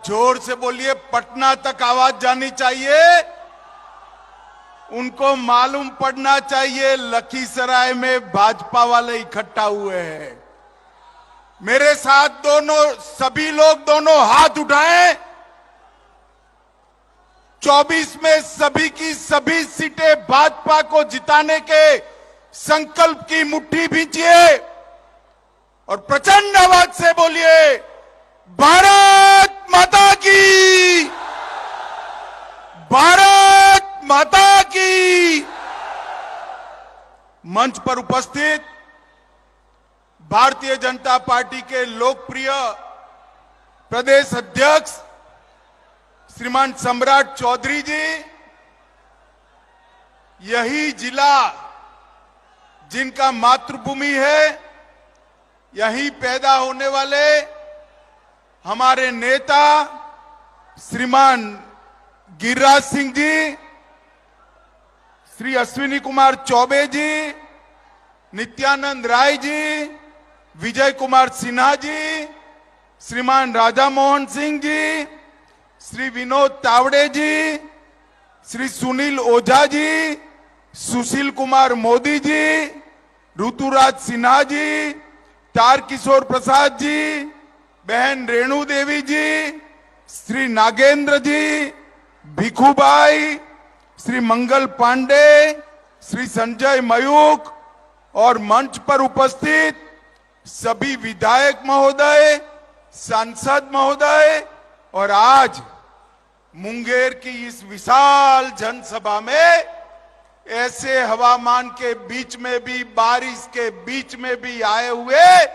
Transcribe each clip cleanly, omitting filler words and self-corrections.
जोर से बोलिए, पटना तक आवाज जानी चाहिए। उनको मालूम पड़ना चाहिए लखीसराय में भाजपा वाले इकट्ठा हुए हैं। मेरे साथ सभी लोग दोनों हाथ उठाएं। 24 में सभी की सभी सीटें भाजपा को जिताने के संकल्प की मुट्ठी भींचिए और प्रचंड आवाज से बोलिए, भारत माता की, भारत माता की। मंच पर उपस्थित भारतीय जनता पार्टी के लोकप्रिय प्रदेश अध्यक्ष श्रीमान सम्राट चौधरी जी, यही जिला जिनका मातृभूमि है, यहीं पैदा होने वाले हमारे नेता श्रीमान गिरिराज सिंह जी, श्री अश्विनी कुमार चौबे जी, नित्यानंद राय जी, विजय कुमार सिन्हा जी, श्रीमान राधा मोहन सिंह जी, श्री विनोद तावड़े जी, श्री सुनील ओझा जी, सुशील कुमार मोदी जी, ऋतुराज सिन्हा जी, तारकिशोर प्रसाद जी, बहन रेणु देवी जी, श्री नागेंद्र जी, भिखुभाई, श्री मंगल पांडे, श्री संजय मयूख और मंच पर उपस्थित सभी विधायक महोदय, सांसद महोदय और आज मुंगेर की इस विशाल जनसभा में ऐसे हवामान के बीच में भी, बारिश के बीच में भी आए हुए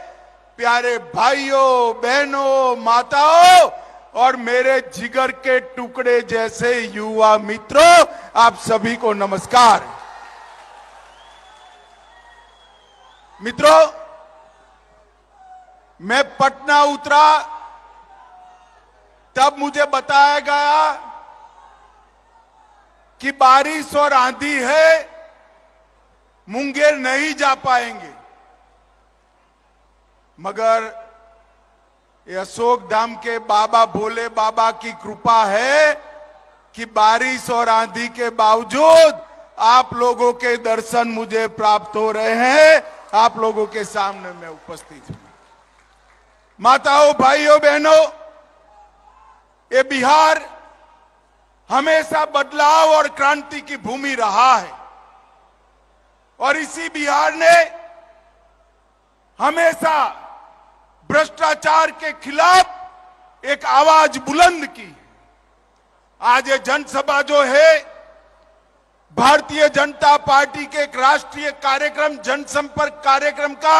प्यारे भाइयों, बहनों, माताओं और मेरे जिगर के टुकड़े जैसे युवा मित्रों, आप सभी को नमस्कार। मित्रों, मैं पटना उतरा तब मुझे बताया गया कि बारिश और आंधी है, मुंगेर नहीं जा पाएंगे। मगर ये अशोक धाम के बाबा भोले बाबा की कृपा है कि बारिश और आंधी के बावजूद आप लोगों के दर्शन मुझे प्राप्त हो रहे हैं। आप लोगों के सामने मैं उपस्थित हूं। माताओं, भाइयों, बहनों, ये बिहार हमेशा बदलाव और क्रांति की भूमि रहा है और इसी बिहार ने हमेशा भ्रष्टाचार के खिलाफ एक आवाज बुलंद की। आज ये जनसभा जो है भारतीय जनता पार्टी के एक राष्ट्रीय कार्यक्रम, जनसंपर्क कार्यक्रम का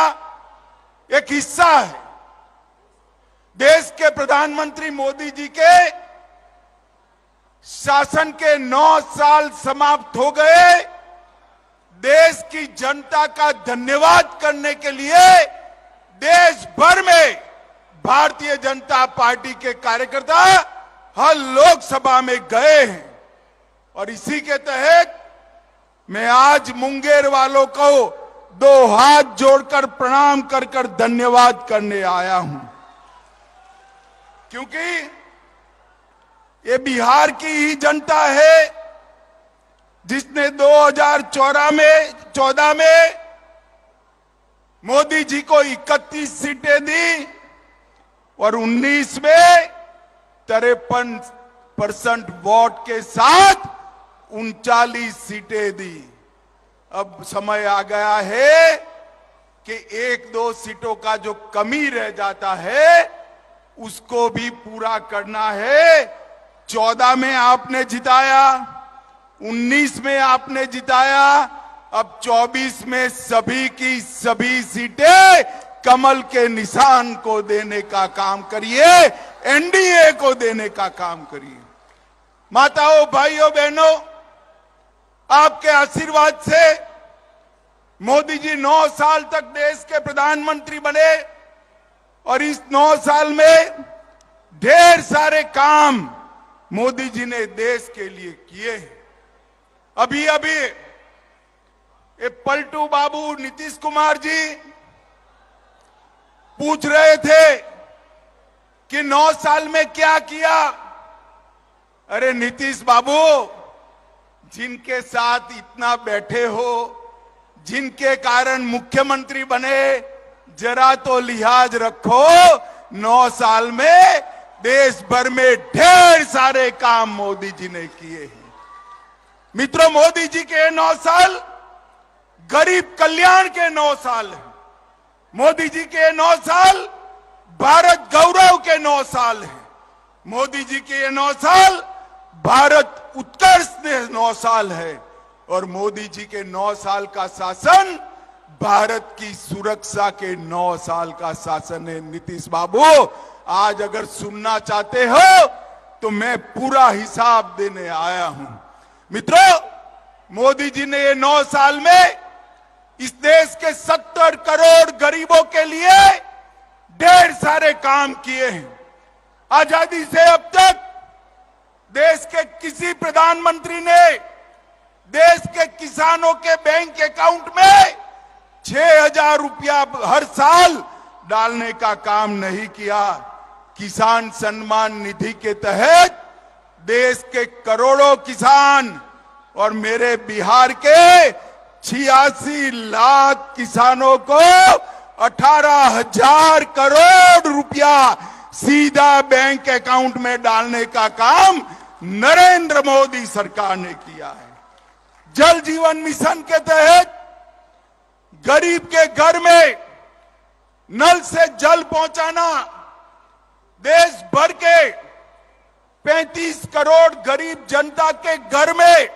एक हिस्सा है। देश के प्रधानमंत्री मोदी जी के शासन के 9 साल समाप्त हो गए। देश की जनता का धन्यवाद करने के लिए देश भर में भारतीय जनता पार्टी के कार्यकर्ता हर लोकसभा में गए हैं और इसी के तहत मैं आज मुंगेर वालों को 2 हाथ जोड़कर प्रणाम कर धन्यवाद करने आया हूं, क्योंकि ये बिहार की ही जनता है जिसने 2014 में मोदी जी को 31 सीटें दी और 19 में 53% वोट के साथ 39 सीटें दी। अब समय आ गया है कि 1-2 सीटों का जो कमी रह जाता है उसको भी पूरा करना है। 14 में आपने जिताया, 19 में आपने जिताया, अब 24 में सभी की सभी सीटें कमल के निशान को देने का काम करिए, एनडीए को देने का काम करिए। माताओं, भाइयों, बहनों, आपके आशीर्वाद से मोदी जी 9 साल तक देश के प्रधानमंत्री बने और इस 9 साल में ढेर सारे काम मोदी जी ने देश के लिए किए हैं। अभी ये पलटू बाबू नीतीश कुमार जी पूछ रहे थे कि 9 साल में क्या किया। अरे नीतीश बाबू, जिनके साथ इतना बैठे हो, जिनके कारण मुख्यमंत्री बने, जरा तो लिहाज रखो। 9 साल में देश भर में ढेर सारे काम मोदी जी ने किए हैं। मित्रों, मोदी जी के 9 साल गरीब कल्याण के 9 साल हैं। मोदी जी के 9 साल भारत गौरव के 9 साल हैं। मोदी जी के 9 साल भारत उत्कर्ष के 9 साल है। और मोदी जी के 9 साल का शासन भारत की सुरक्षा के 9 साल का शासन है। नीतीश बाबू, आज अगर सुनना चाहते हो तो मैं पूरा हिसाब देने आया हूं। मित्रों, मोदी जी ने ये 9 साल में इस देश के 70 करोड़ गरीबों के लिए ढेर सारे काम किए हैं। आजादी से अब तक देश के किसी प्रधानमंत्री ने देश के किसानों के बैंक अकाउंट में 6,000 रुपया हर साल डालने का काम नहीं किया। किसान सम्मान निधि के तहत देश के करोड़ों किसान और मेरे बिहार के 86 लाख किसानों को 18,000 करोड़ रुपया सीधा बैंक अकाउंट में डालने का काम नरेंद्र मोदी सरकार ने किया है। जल जीवन मिशन के तहत गरीब के घर में नल से जल पहुंचाना, देश भर के 35 करोड़ गरीब जनता के घर में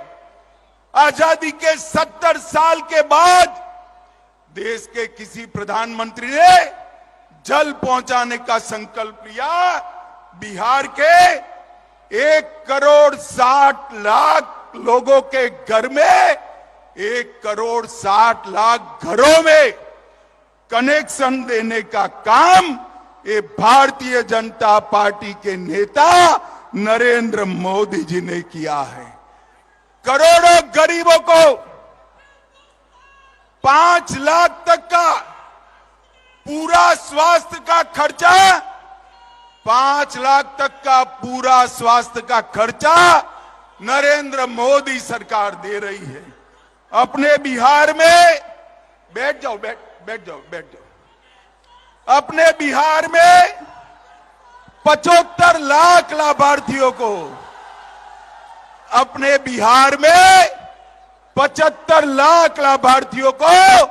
आजादी के 70 साल के बाद देश के किसी प्रधानमंत्री ने जल पहुंचाने का संकल्प लिया। बिहार के 1,60,00,000 लोगों के घर में 1,60,00,000 घरों में कनेक्शन देने का काम ये भारतीय जनता पार्टी के नेता नरेंद्र मोदी जी ने किया है। करोड़ों गरीबों को 5 लाख तक का पूरा स्वास्थ्य का खर्चा, 5 लाख तक का पूरा स्वास्थ्य का खर्चा नरेंद्र मोदी सरकार दे रही है। अपने बिहार में बैठ जाओ। अपने बिहार में 75 लाख लाभार्थियों को, अपने बिहार में 75 लाख लाभार्थियों को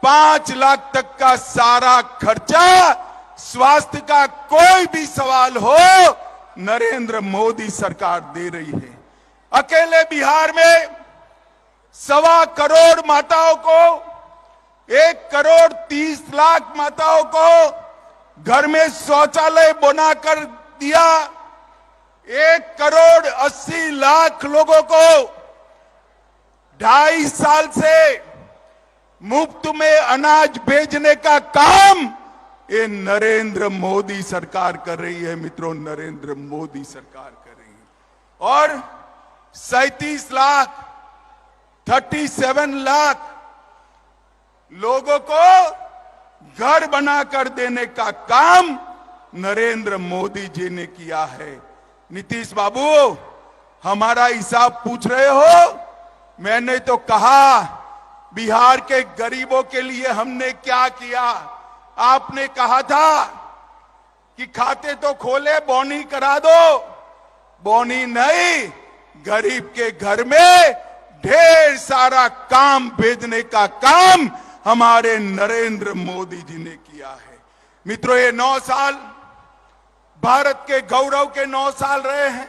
5 लाख तक का सारा खर्चा, स्वास्थ्य का कोई भी सवाल हो, नरेंद्र मोदी सरकार दे रही है। अकेले बिहार में 1.25 करोड़ माताओं को, 1,30,00,000 माताओं को घर में शौचालय बनाकर दिया। 1,80,00,000 लोगों को 2.5 साल से मुफ्त में अनाज भेजने का काम ये नरेंद्र मोदी सरकार कर रही है। मित्रों, नरेंद्र मोदी सरकार कर रही है। और 37 लाख 37 लाख लोगों को घर बनाकर देने का काम नरेंद्र मोदी जी ने किया है। नीतीश बाबू, हमारा हिसाब पूछ रहे हो? मैंने तो कहा बिहार के गरीबों के लिए हमने क्या किया। आपने कहा था कि खाते तो खोले, बोनी करा दो। बोनी नहीं, गरीब के घर में ढेर सारा काम भेजने का काम हमारे नरेंद्र मोदी जी ने किया है। मित्रों, ये 9 साल भारत के गौरव के 9 साल रहे हैं।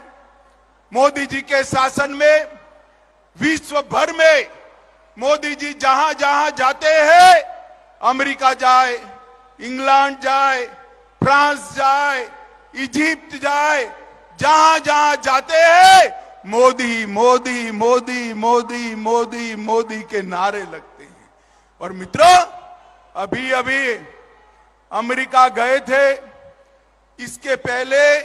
मोदी जी के शासन में विश्व भर में मोदी जी जहां जहां जाते हैं, अमेरिका जाए, इंग्लैंड जाए, फ्रांस जाए, इजिप्ट जाए, जहां जहां जाते हैं मोदी मोदी मोदी मोदी मोदी मोदी के नारे लगते हैं। और मित्रों, अभी अभी अमेरिका गए थे, इसके पहले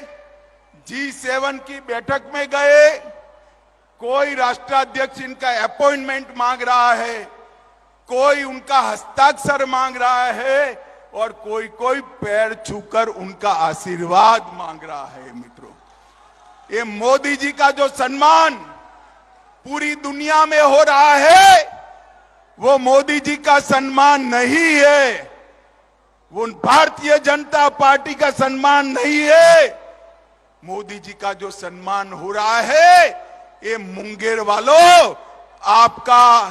G7 की बैठक में गए। कोई राष्ट्राध्यक्ष इनका अपॉइंटमेंट मांग रहा है, कोई उनका हस्ताक्षर मांग रहा है, और कोई कोई पैर छूकर उनका आशीर्वाद मांग रहा है। मित्रों, ये मोदी जी का जो सम्मान पूरी दुनिया में हो रहा है, वो मोदी जी का सम्मान नहीं है, वो भारतीय जनता पार्टी का सम्मान नहीं है। मोदी जी का जो सम्मान हो रहा है, ये मुंगेर वालों, आपका,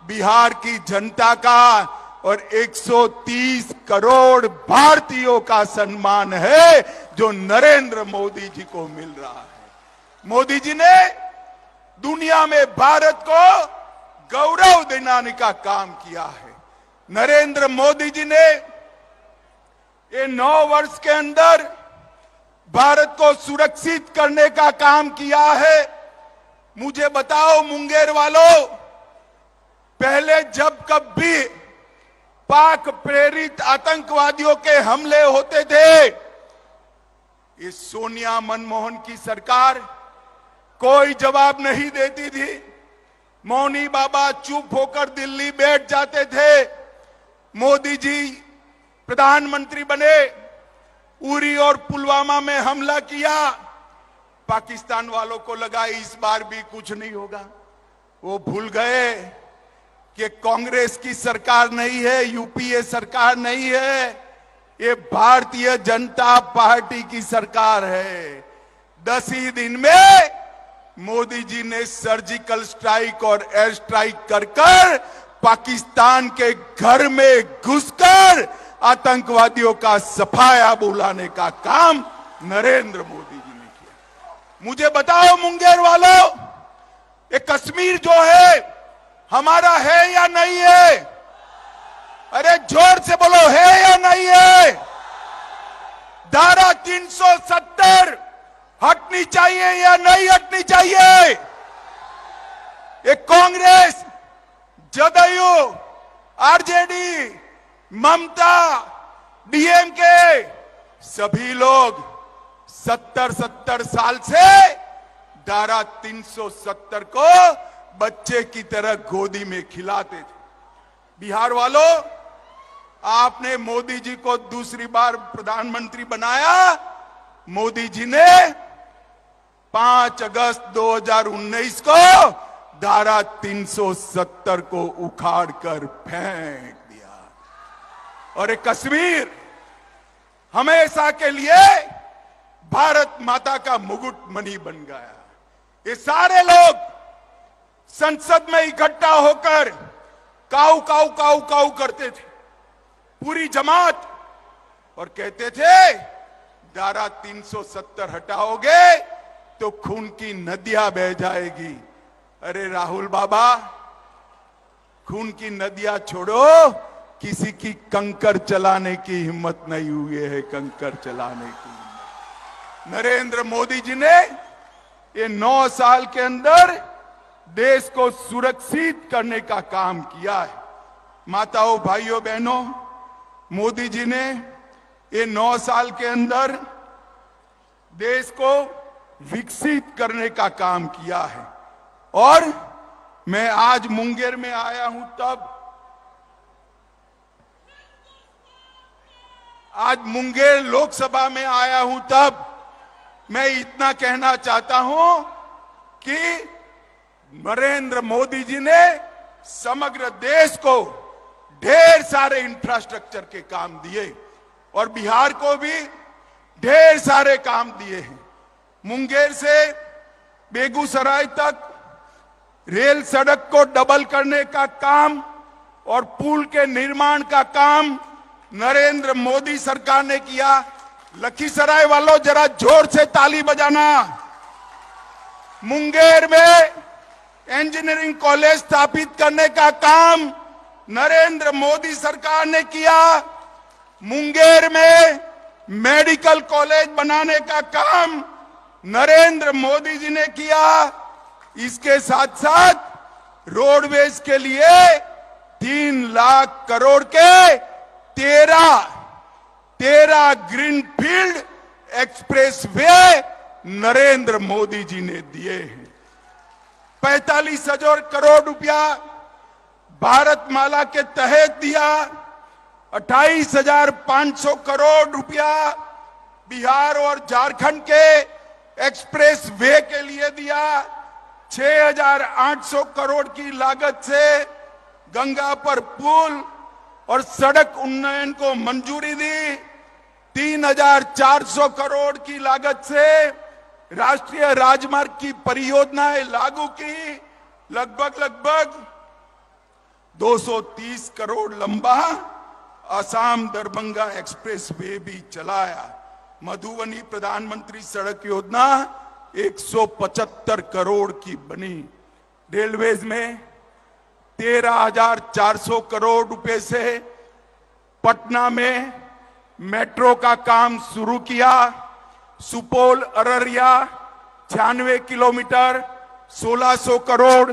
बिहार की जनता का और 130 करोड़ भारतीयों का सम्मान है जो नरेंद्र मोदी जी को मिल रहा है। मोदी जी ने दुनिया में भारत को गौरव दिलाने का काम किया है। नरेंद्र मोदी जी ने ये 9 वर्ष के अंदर भारत को सुरक्षित करने का काम किया है। मुझे बताओ मुंगेर वालों, पहले जब कभी पाक प्रेरित आतंकवादियों के हमले होते थे, ये सोनिया मनमोहन की सरकार कोई जवाब नहीं देती थी। मौनी बाबा चुप होकर दिल्ली बैठ जाते थे। मोदी जी प्रधानमंत्री बने, उरी और पुलवामा में हमला किया, पाकिस्तान वालों को लगा इस बार भी कुछ नहीं होगा। वो भूल गए कि कांग्रेस की सरकार नहीं है, यूपीए सरकार नहीं है, ये भारतीय जनता पार्टी की सरकार है। 10 ही दिन में मोदी जी ने सर्जिकल स्ट्राइक और एयर स्ट्राइक कर पाकिस्तान के घर में घुसकर आतंकवादियों का सफाया बुलाने का काम नरेंद्र मोदी जी ने किया। मुझे बताओ मुंगेर वालों, ये कश्मीर जो है हमारा है या नहीं है? अरे जोर से बोलो, है या नहीं है? धारा 370 हटनी चाहिए या नहीं हटनी चाहिए? ये कांग्रेस, जदयू, आरजेडी, ममता, डीएमके, सभी लोग 70 साल से धारा 370 को बच्चे की तरह गोदी में खिलाते थे। बिहार वालों, आपने मोदी जी को दूसरी बार प्रधानमंत्री बनाया। मोदी जी ने 5 अगस्त 2019 को धारा 370 को उखाड़ कर फेंक दिया और एक कश्मीर हमेशा के लिए भारत माता का मुकुट मणि बन गया। ये सारे लोग संसद में इकट्ठा होकर काऊ काऊ काऊ काऊ करते थे, पूरी जमात, और कहते थे धारा 370 हटाओगे तो खून की नदियां बह जाएगी। अरे राहुल बाबा, खून की नदियां छोड़ो, किसी की कंकर चलाने की हिम्मत नहीं हुई है, कंकर चलाने की हिम्मत। नरेंद्र मोदी जी ने ये 9 साल के अंदर देश को सुरक्षित करने का काम किया है। माताओं, भाइयों, बहनों, मोदी जी ने ये 9 साल के अंदर देश को विकसित करने का काम किया है। और मैं आज मुंगेर में आया हूं तब, आज मुंगेर लोकसभा में आया हूं तब मैं इतना कहना चाहता हूं कि नरेंद्र मोदी जी ने समग्र देश को ढेर सारे इंफ्रास्ट्रक्चर के काम दिए और बिहार को भी ढेर सारे काम दिए हैं। मुंगेर से बेगूसराय तक रेल सड़क को डबल करने का काम और पुल के निर्माण का काम नरेंद्र मोदी सरकार ने किया। लखीसराय वालों, जरा जोर से ताली बजाना। मुंगेर में इंजीनियरिंग कॉलेज स्थापित करने का काम नरेंद्र मोदी सरकार ने किया। मुंगेर में मेडिकल कॉलेज बनाने का काम नरेंद्र मोदी जी ने किया। इसके साथ साथ रोडवेज के लिए 3 लाख करोड़ के 13 ग्रीनफील्ड एक्सप्रेसवे नरेंद्र मोदी जी ने दिए हैं। 45,000 करोड़ रुपया भारतमाला के तहत दिया। 28,500 करोड़ रुपया बिहार और झारखंड के एक्सप्रेस वे के लिए दिया। 6,800 करोड़ की लागत से गंगा पर पुल और सड़क उन्नयन को मंजूरी दी। 3,400 करोड़ की लागत से राष्ट्रीय राजमार्ग की परियोजनाएं लागू की। लगभग 230 करोड़ लंबा असम दरभंगा एक्सप्रेस वे भी चलाया। मधुबनी प्रधानमंत्री सड़क योजना 175 करोड़ की बनी। रेलवेज में 13,400 करोड़ रुपए से पटना में मेट्रो का काम शुरू किया। सुपौल अररिया 96 किलोमीटर 1,600 करोड़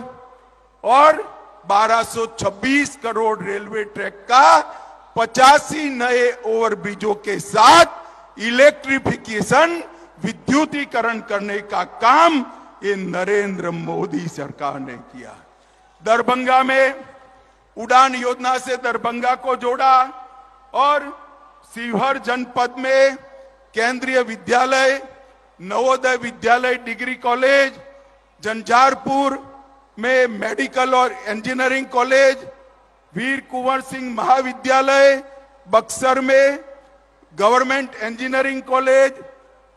और 1,226 करोड़ रेलवे ट्रैक का 85 नए ओवरब्रिजों के साथ इलेक्ट्रिफिकेशन विद्युतीकरण करने का काम ये नरेंद्र मोदी सरकार ने किया। दरभंगा में उड़ान योजना से दरभंगा को जोड़ा और शिवहर जनपद में केंद्रीय विद्यालय, नवोदय विद्यालय डिग्री कॉलेज, झंझारपुर में मेडिकल और इंजीनियरिंग कॉलेज, वीर कुंवर सिंह महाविद्यालय, बक्सर में गवर्नमेंट इंजीनियरिंग कॉलेज,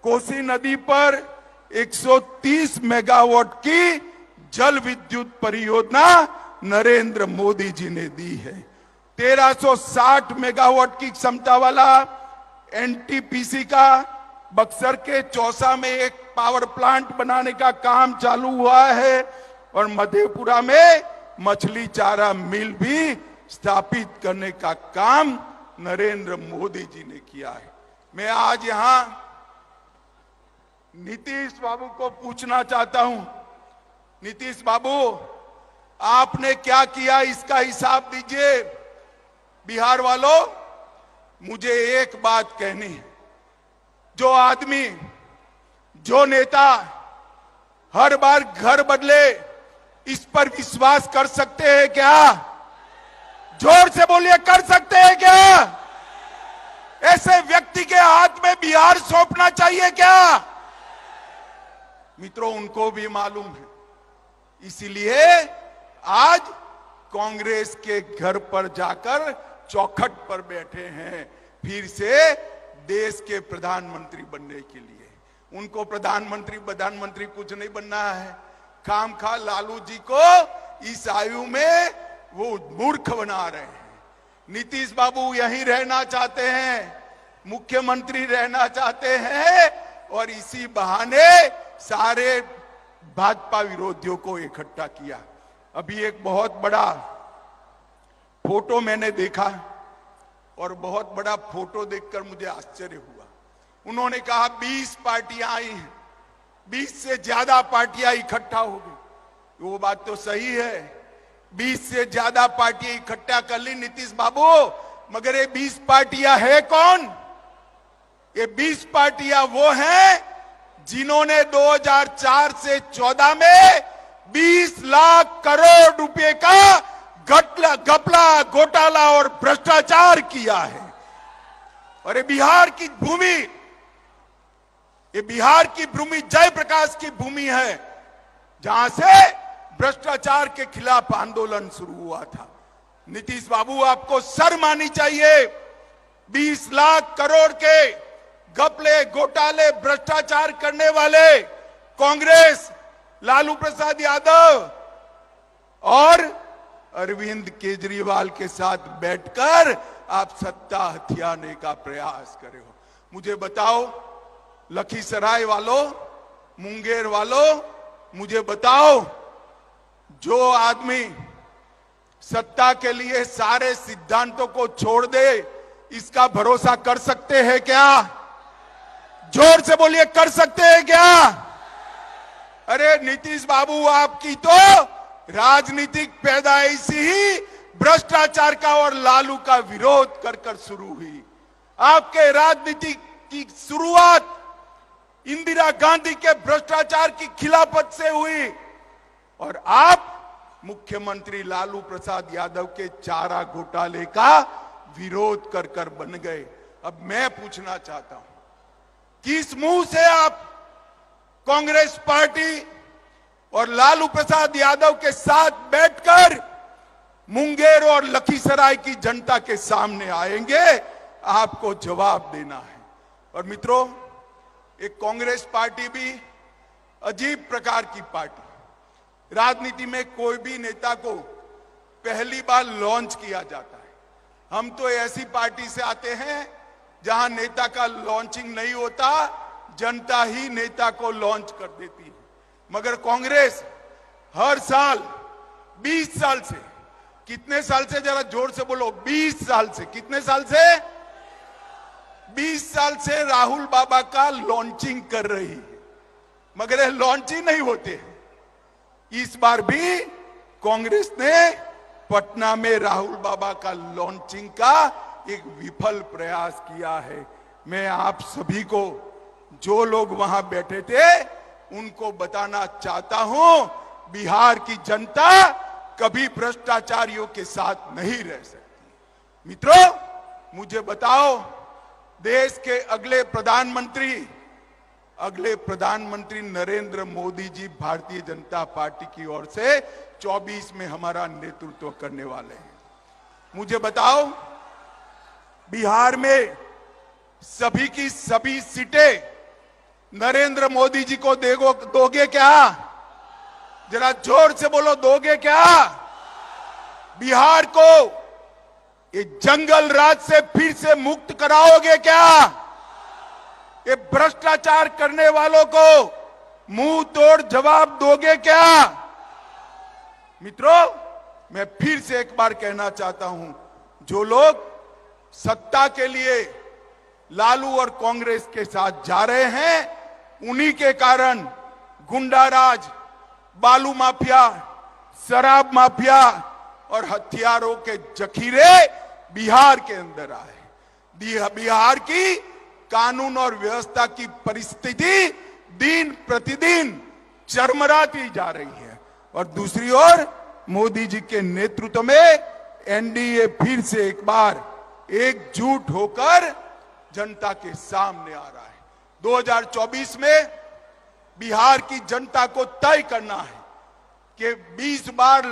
कोसी नदी पर 130 मेगावाट की जल विद्युत परियोजना नरेंद्र मोदी जी ने दी है। 1360 मेगावाट की क्षमता वाला एनटीपीसी का बक्सर के चौसा में एक पावर प्लांट बनाने का काम चालू हुआ है और मधेपुरा में मछली चारा मिल भी स्थापित करने का काम नरेंद्र मोदी जी ने किया है। मैं आज यहां नीतीश बाबू को पूछना चाहता हूं, नीतीश बाबू आपने क्या किया इसका हिसाब दीजिए। बिहार वालों, मुझे एक बात कहनी है, जो आदमी, जो नेता हर बार घर बदले, इस पर विश्वास कर सकते हैं क्या? जोर से बोलिए, कर सकते हैं क्या? ऐसे व्यक्ति के हाथ में बिहार सौंपना चाहिए क्या? मित्रों, उनको भी मालूम है, इसीलिए आज कांग्रेस के घर पर जाकर चौखट पर बैठे हैं फिर से देश के प्रधानमंत्री बनने के लिए। उनको प्रधानमंत्री कुछ नहीं बनना है। खामखा लालू जी को इस आयु में वो मूर्ख बना रहे हैं। नीतीश बाबू यहीं रहना चाहते हैं, मुख्यमंत्री रहना चाहते हैं और इसी बहाने सारे भाजपा विरोधियों को इकट्ठा किया। अभी एक बहुत बड़ा फोटो मैंने देखा और बहुत बड़ा फोटो देखकर मुझे आश्चर्य हुआ। उन्होंने कहा 20 पार्टियां आई हैं, 20 से ज्यादा पार्टियां इकट्ठा हो गई। वो बात तो सही है, 20 से ज्यादा पार्टियां इकट्ठा कर ली नीतीश बाबू, मगर ये 20 पार्टियां है कौन? ये 20 पार्टियां वो हैं जिन्होंने 2004 से 14 में 20 लाख करोड़ रुपए का घपला, घोटाला और भ्रष्टाचार किया है। और ये बिहार की भूमि जयप्रकाश की भूमि है, जहां से भ्रष्टाचार के खिलाफ आंदोलन शुरू हुआ था। नीतीश बाबू, आपको शर्म आनी चाहिए। 20 लाख करोड़ के घपले, घोटाले, भ्रष्टाचार करने वाले कांग्रेस, लालू प्रसाद यादव और अरविंद केजरीवाल के साथ बैठकर आप सत्ता हथियाने का प्रयास कर रहे हो। मुझे बताओ, लखीसराय वालों, मुंगेर वालों, मुझे बताओ, जो आदमी सत्ता के लिए सारे सिद्धांतों को छोड़ दे, इसका भरोसा कर सकते हैं क्या? जोर से बोलिए, कर सकते हैं क्या? अरे नीतीश बाबू, आपकी तो राजनीतिक पैदाइश ही भ्रष्टाचार का और लालू का विरोध कर कर शुरू हुई। आपके राजनीति की शुरुआत इंदिरा गांधी के भ्रष्टाचार की खिलाफत से हुई और आप मुख्यमंत्री लालू प्रसाद यादव के चारा घोटाले का विरोध कर कर बन गए। अब मैं पूछना चाहता हूं, किस मुंह से आप कांग्रेस पार्टी और लालू प्रसाद यादव के साथ बैठकर मुंगेर और लखीसराय की जनता के सामने आएंगे? आपको जवाब देना है। और मित्रों, एक कांग्रेस पार्टी भी अजीब प्रकार की पार्टी। राजनीति में कोई भी नेता को पहली बार लॉन्च किया जाता है। हम तो ऐसी पार्टी से आते हैं जहां नेता का लॉन्चिंग नहीं होता, जनता ही नेता को लॉन्च कर देती है। मगर कांग्रेस हर साल 20 साल से, कितने साल से, जरा जोर से बोलो, 20 साल से, कितने साल से? 20 साल से राहुल बाबा का लॉन्चिंग कर रही है, मगर ये लॉन्च ही नहीं होते। इस बार भी कांग्रेस ने पटना में राहुल बाबा का लॉन्चिंग का एक विफल प्रयास किया है। मैं आप सभी को, जो लोग वहां बैठे थे, उनको बताना चाहता हूं, बिहार की जनता कभी भ्रष्टाचारियों के साथ नहीं रह सकती। मित्रों, मुझे बताओ, देश के अगले प्रधानमंत्री नरेंद्र मोदी जी भारतीय जनता पार्टी की ओर से 24 में हमारा नेतृत्व करने वाले हैं। मुझे बताओ, बिहार में सभी की सभी सीटें नरेंद्र मोदी जी को दोगे क्या? जरा जोर से बोलो, दोगे क्या? बिहार को ये जंगल राज से फिर से मुक्त कराओगे क्या? ये भ्रष्टाचार करने वालों को मुंह तोड़ जवाब दोगे क्या? मित्रों, मैं फिर से एक बार कहना चाहता हूं, जो लोग सत्ता के लिए लालू और कांग्रेस के साथ जा रहे हैं, उन्हीं के कारण गुंडाराज, बालू माफिया, शराब माफिया और हथियारों के जखीरे बिहार के अंदर आए। बिहार की कानून और व्यवस्था की परिस्थिति दिन प्रतिदिन चरमराती जा रही है। और दूसरी ओर मोदी जी के नेतृत्व में एनडीए फिर से एक बार एकजुट होकर जनता के सामने आ रहा है। 2024 में बिहार की जनता को तय करना है कि 20 बार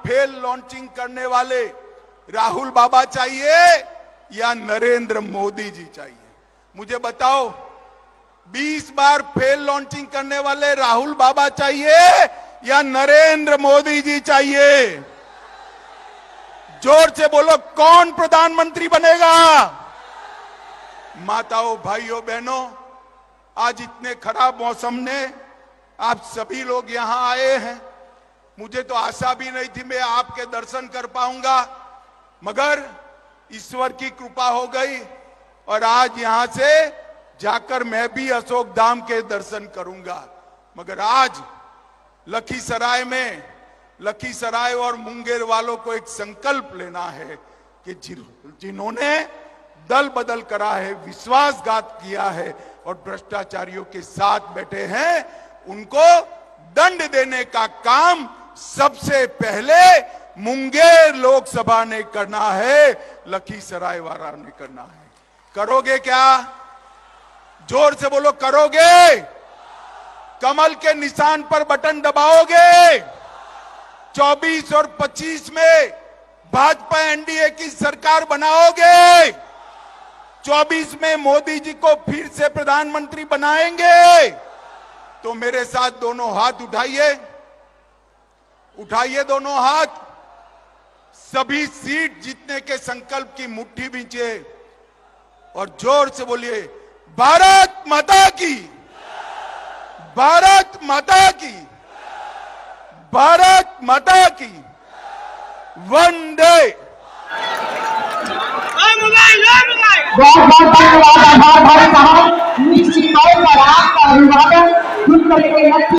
फेल लॉन्चिंग करने वाले राहुल बाबा चाहिए या नरेंद्र मोदी जी चाहिए। मुझे बताओ, 20 बार फेल लॉन्चिंग करने वाले राहुल बाबा चाहिए या नरेंद्र मोदी जी चाहिए? जोर से बोलो, कौन प्रधानमंत्री बनेगा? माताओं, भाइयों, बहनों, आज इतने खराब मौसम ने आप सभी लोग यहां आए हैं। मुझे तो आशा भी नहीं थी मैं आपके दर्शन कर पाऊंगा, मगर ईश्वर की कृपा हो गई और आज यहां से जाकर मैं भी अशोक धाम के दर्शन करूंगा। मगर आज लखीसराय और मुंगेर वालों को एक संकल्प लेना है कि जिन्होंने दल बदल करा है, विश्वासघात किया है और भ्रष्टाचारियों के साथ बैठे हैं, उनको दंड देने का काम सबसे पहले मुंगेर लोकसभा ने करना है, लखीसराय वाला ने करना है। करोगे क्या? जोर से बोलो, करोगे? कमल के निशान पर बटन दबाओगे? 24 और 25 में भाजपा एनडीए की सरकार बनाओगे? 24 में मोदी जी को फिर से प्रधानमंत्री बनाएंगे? तो मेरे साथ दोनों हाथ उठाइए दोनों हाथ। सभी सीट जीतने के संकल्प की मुट्ठी भींचे और जोर से बोलिए, भारत माता की, भारत माता की, भारत माता की, वंदे। बहुत बहुत धन्यवाद, आभार भाई साहब। निश्चित तौर पर आपका अभिवादन